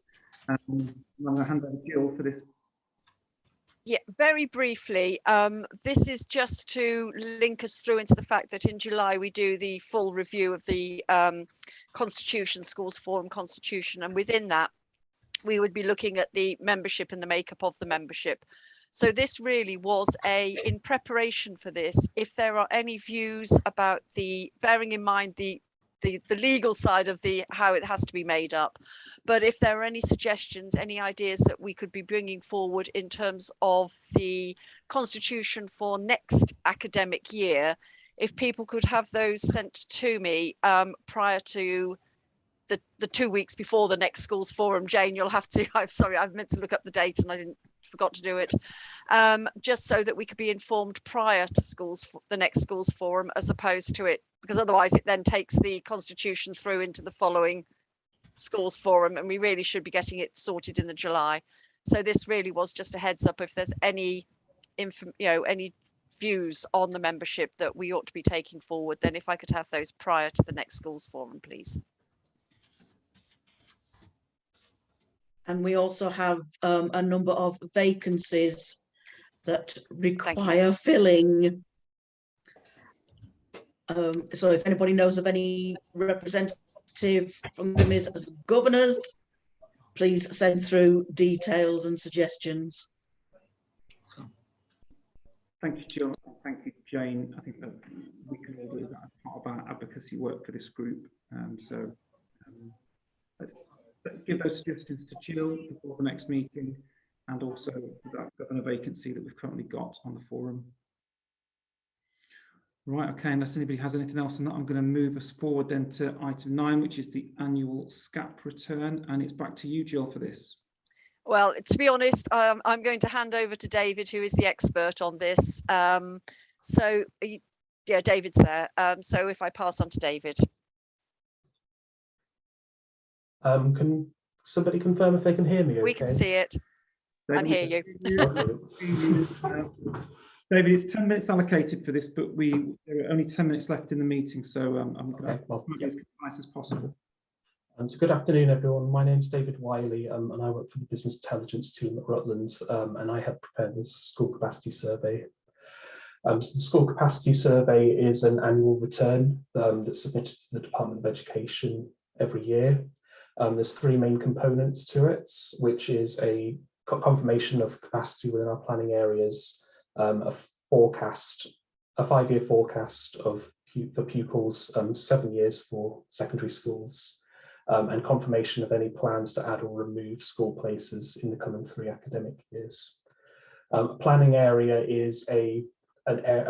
I'm going to hand over to Jill for this. Yeah, very briefly, this is just to link us through into the fact that in July we do the full review of the Constitution, Schools Forum Constitution, and within that we would be looking at the membership and the makeup of the membership. So this really was in preparation for this, if there are any views about bearing in mind the legal side of how it has to be made up, but if there are any suggestions, any ideas that we could be bringing forward in terms of the Constitution for next academic year, if people could have those sent to me prior to the 2 weeks before the next schools forum. Jane, you'll have to, I'm sorry, I've meant to look up the date and forgot to do it, just so that we could be informed prior to the next schools forum, as opposed to it, because otherwise it then takes the Constitution through into the following schools forum, and we really should be getting it sorted in the July. So this really was just a heads up if there's any any views on the membership that we ought to be taking forward, then if I could have those prior to the next schools forum, please. And we also have a number of vacancies that require filling. So if anybody knows of any representative from them as governors, please send through details and suggestions. Thank you, Jill. Thank you, Jane. I think that we can all do that as part of our advocacy work for this group. Let's give those suggestions to Jill before the next meeting, and also that governor vacancy that we've currently got on the forum. Right, okay, unless anybody has anything else on that, I'm going to move us forward then to item 9, which is the annual SCAP return, and it's back to you, Jill, for this. Well, to be honest, I'm going to hand over to David, who is the expert on this. Yeah, David's there. So if I pass on to David. Can somebody confirm if they can hear me? We can see it and hear you. David, it's 10 minutes allocated for this, but there are only 10 minutes left in the meeting, so I'm going to be as concise as possible. So good afternoon, everyone. My name's David Wiley, and I work for the Business Intelligence team at Rutland, and I have prepared this school capacity survey. So the school capacity survey is an annual return that's submitted to the Department of Education every year. There's 3 main components to it, which is a confirmation of capacity within our planning areas, a 5-year forecast for pupils, 7 years for secondary schools, and confirmation of any plans to add or remove school places in the coming 3 academic years. A planning area is a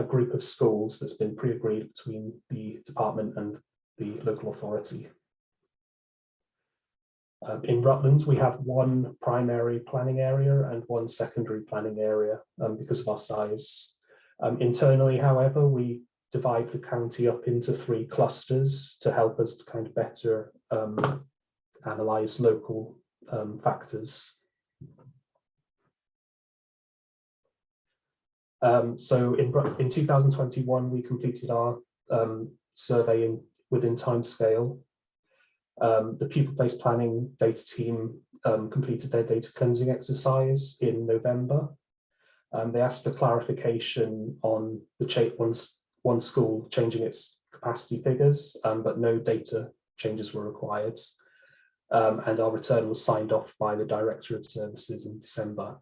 group of schools that's been pre-agreed between the department and the local authority. In Rutland, we have 1 primary planning area and 1 secondary planning area because of our size. Internally, however, we divide the county up into 3 clusters to help us to kind of better analyse local factors. So in 2021, we completed our survey within timescale. The pupil-based planning data team completed their data cleansing exercise in November. They asked for clarification on one school changing its capacity figures, but no data changes were required. And our return was signed off by the Director of Services in December.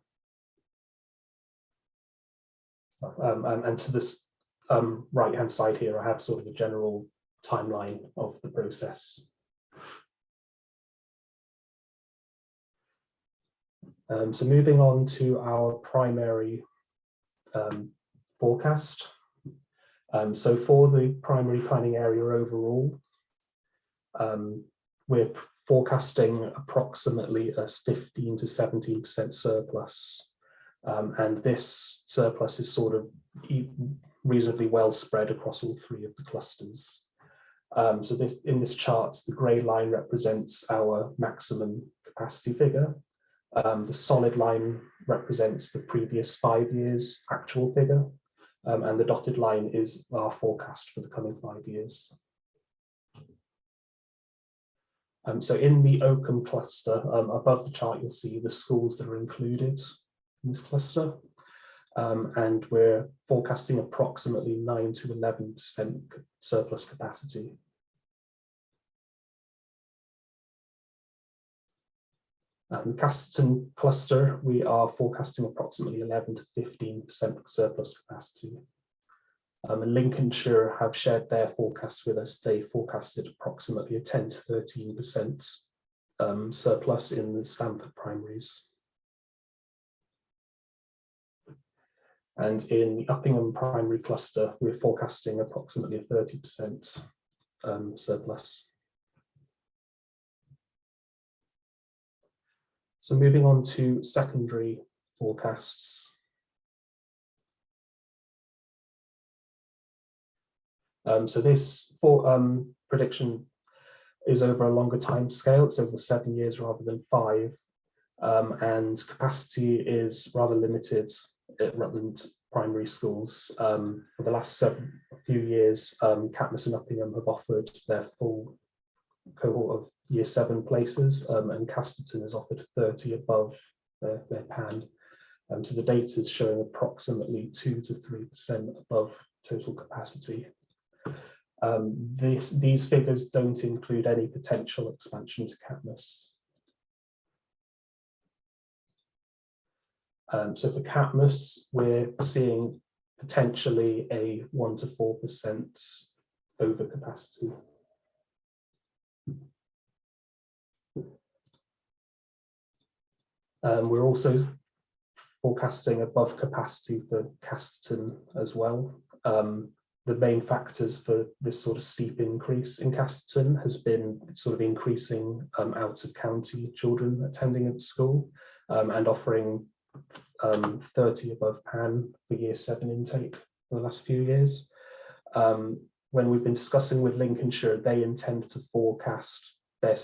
And to this right-hand side here, I have sort of a general timeline of the process. So moving on to our primary forecast. So for the primary planning area overall, we're forecasting approximately a 15 to 17% surplus. And this surplus is sort of reasonably well spread across all 3 of the clusters. So in this chart, the grey line represents our maximum capacity figure. The solid line represents the previous 5 years actual figure, and the dotted line is our forecast for the coming 5 years. So in the Oakham cluster, above the chart, you'll see the schools that are included in this cluster. And we're forecasting approximately 9 to 11% surplus capacity. Casterton cluster, we are forecasting approximately 11 to 15% surplus capacity. And Lincolnshire have shared their forecasts with us. They forecasted approximately a 10 to 13% surplus in the Stamford primaries. And in the Uppingham primary cluster, we're forecasting approximately a 30% surplus. So moving on to secondary forecasts. So this prediction is over a longer time scale. It's over 7 years rather than 5. And capacity is rather limited at Rutland primary schools. For the last few years, Catmus and Uppingham have offered their full cohort of Year 7 places, and Casterton has offered 30 above their PAN. So the data is showing approximately 2 to 3% above total capacity. These figures don't include any potential expansion to Catmus. So for Catmus, we're seeing potentially a 1 to 4% overcapacity. We're also forecasting above capacity for Casterton as well. The main factors for this sort of steep increase in Casterton has been sort of increasing out of county children attending at school and offering 30 above PAN for Year 7 intake for the last few years. When we've been discussing with Lincolnshire, they intend to forecast their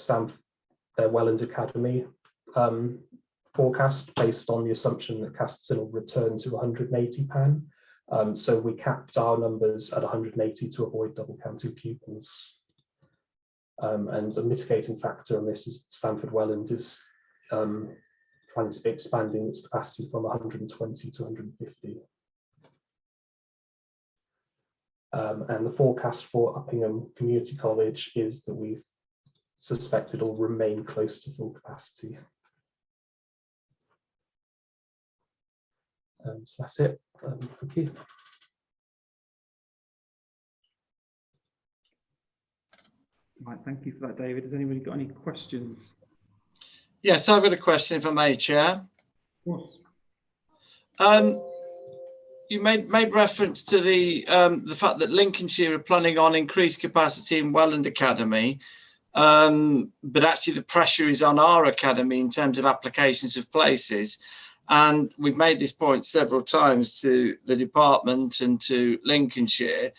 Welland Academy forecast based on the assumption that Casterton will return to 180 PAN. So we capped our numbers at 180 to avoid double counting pupils. And a mitigating factor on this is Stamford Welland is planning to be expanding its capacity from 120 to 150. And the forecast for Uppingham Community College is that we suspect it'll remain close to full capacity. So that's it. Thank you. Right, thank you for that, David. Has anybody got any questions? Yes, I've got a question, if I may, Chair. Of course. You made reference to the fact that Lincolnshire are planning on increased capacity in Welland Academy, but actually the pressure is on our academy in terms of applications of places. And we've made this point several times to the department and to Lincolnshire.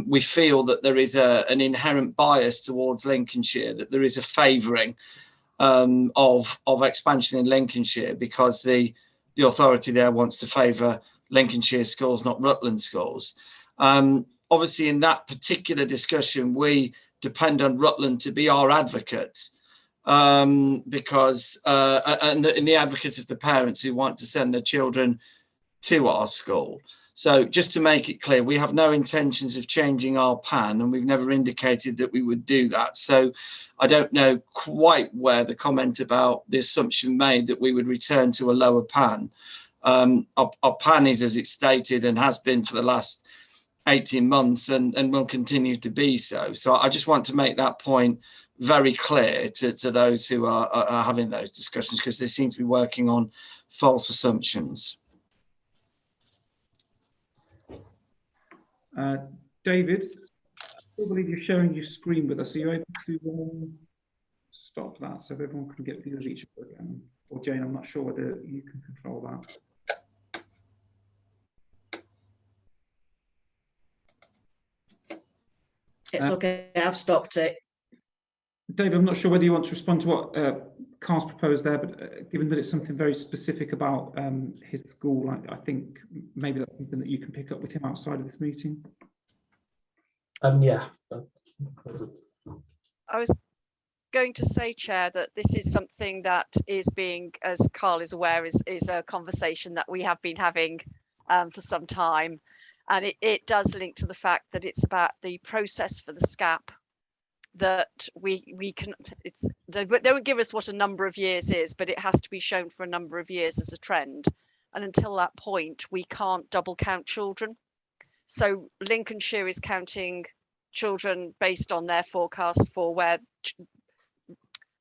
We feel that there is an inherent bias towards Lincolnshire, that there is a favouring of expansion in Lincolnshire because the authority there wants to favour Lincolnshire schools, not Rutland schools. Obviously, in that particular discussion, we depend on Rutland to be our advocate. Because and the advocates of the parents who want to send their children to our school. So just to make it clear, we have no intentions of changing our PAN, and we've never indicated that we would do that. So I don't know quite where the comment about the assumption made that we would return to a lower PAN. Our PAN is as it's stated and has been for the last 18 months and will continue to be so. So I just want to make that point very clear to those who are having those discussions, because they seem to be working on false assumptions. David, I believe you're sharing your screen with us. Are you able to stop that so everyone can get view of each other again? Or Jane, I'm not sure whether you can control that. It's okay, I've stopped it. David, I'm not sure whether you want to respond to what Carl's proposed there, but given that it's something very specific about his school, I think maybe that's something that you can pick up with him outside of this meeting. Yeah. I was going to say, Chair, that this is something that is being, as Carl is aware, is a conversation that we have been having for some time. And it does link to the fact that it's about the process for the SCAP, that we can, they won't give us what a number of years is, but it has to be shown for a number of years as a trend. And until that point, we can't double count children. So Lincolnshire is counting children based on their forecast for where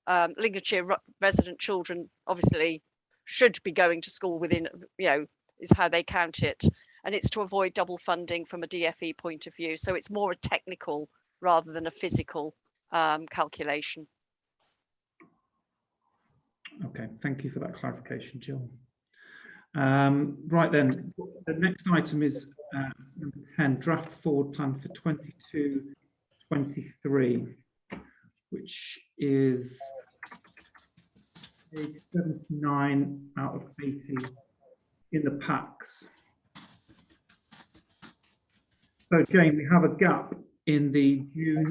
Lincolnshire resident children obviously should be going to school within, is how they count it. And it's to avoid double funding from a DFE point of view. So it's more a technical rather than a physical calculation. Okay, thank you for that clarification, Jill. Right then, the next item is number 10, draft forward plan for 22-23, which is page 79 out of 80 in the packs. So Jane, we have a gap in the June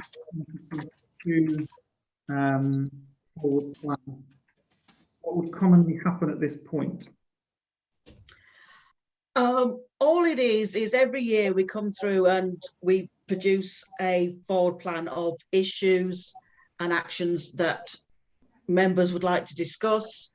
2022 forward plan. What would commonly happen at this point? All it is every year we come through and we produce a forward plan of issues and actions that members would like to discuss.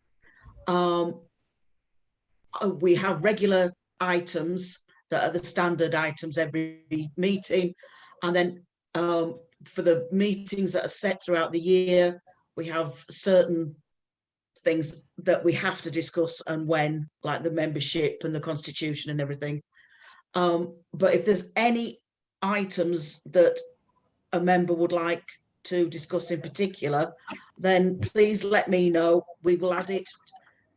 We have regular items that are the standard items every meeting, and then for the meetings that are set throughout the year, we have certain things that we have to discuss and when, like the membership and the constitution and everything. But if there's any items that a member would like to discuss in particular, then please let me know. We will add it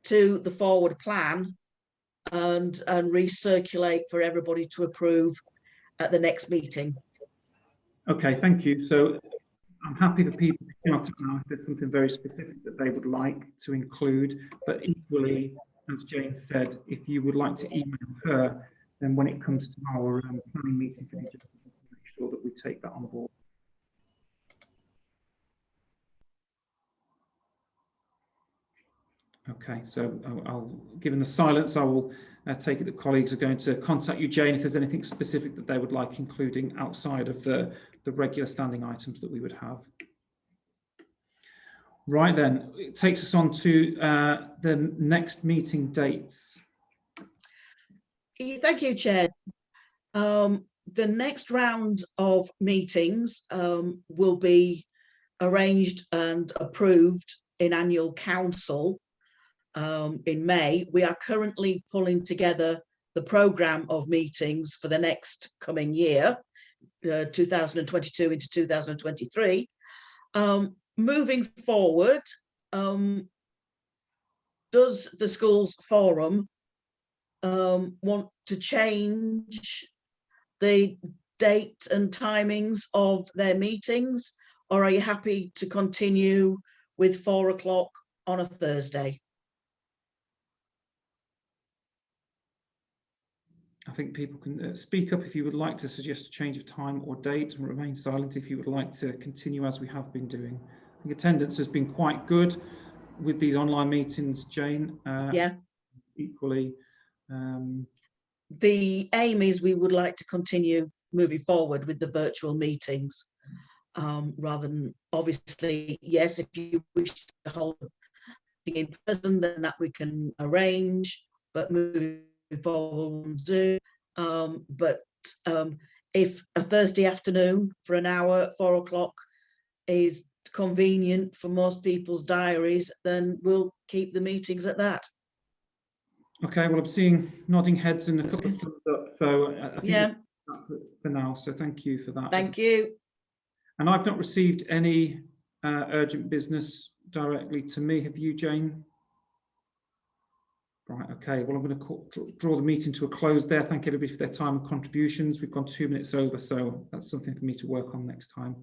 to the forward plan and recirculate for everybody to approve at the next meeting. Okay, thank you. So I'm happy for people to shout out now if there's something very specific that they would like to include, but equally, as Jane said, if you would like to email her, then when it comes to our planning meeting for the agenda, we'll make sure that we take that on board. Okay, so given the silence, I will take it that colleagues are going to contact you, Jane, if there's anything specific that they would like including outside of the regular standing items that we would have. Right then, it takes us on to the next meeting dates. Thank you, Chair. The next round of meetings will be arranged and approved in annual council in May. We are currently pulling together the programme of meetings for the next coming year, 2022 into 2023. Moving forward, does the schools forum want to change the date and timings of their meetings, or are you happy to continue with 4 o'clock on a Thursday? I think people can speak up if you would like to suggest a change of time or date, and remain silent if you would like to continue as we have been doing. I think attendance has been quite good with these online meetings, Jane. Yeah. Equally. The aim is we would like to continue moving forward with the virtual meetings, rather than, obviously, yes, if you wish to hold in person, then that we can arrange, but moving forward on Zoom. But if a Thursday afternoon for an hour at 4 o'clock is convenient for most people's diaries, then we'll keep the meetings at that. Okay, well, I'm seeing nodding heads and a couple of thumbs up, so I think Yeah. that's it for now. So thank you for that. Thank you. And I've not received any urgent business directly to me. Have you, Jane? Right, okay. Well, I'm going to draw the meeting to a close there. Thank everybody for their time and contributions. We've gone 2 minutes over, so that's something for me to work on next time.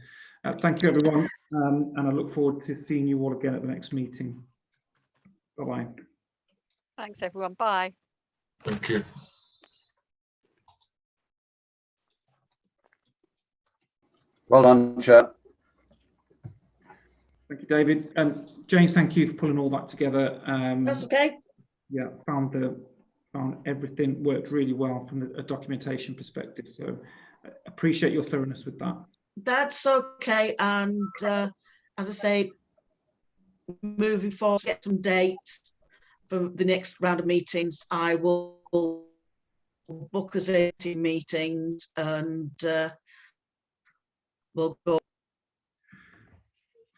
Thank you, everyone, and I look forward to seeing you all again at the next meeting. Bye-bye. Thanks, everyone. Bye. Thank you. Well done, Chair. Thank you, David. James, thank you for pulling all that together. That's okay. Yeah, found everything worked really well from a documentation perspective. So appreciate your thoroughness with that. That's okay. And as I say, moving forward, get some dates for the next round of meetings. I will book us in meetings, and we'll go.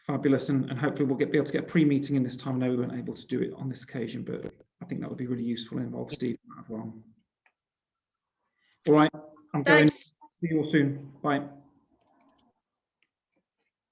Fabulous, and hopefully we'll be able to get a pre-meeting in this time. I know we weren't able to do it on this occasion, but I think that would be really useful and involve Steve as well. All right, I'm going. Thanks. See you all soon. Bye.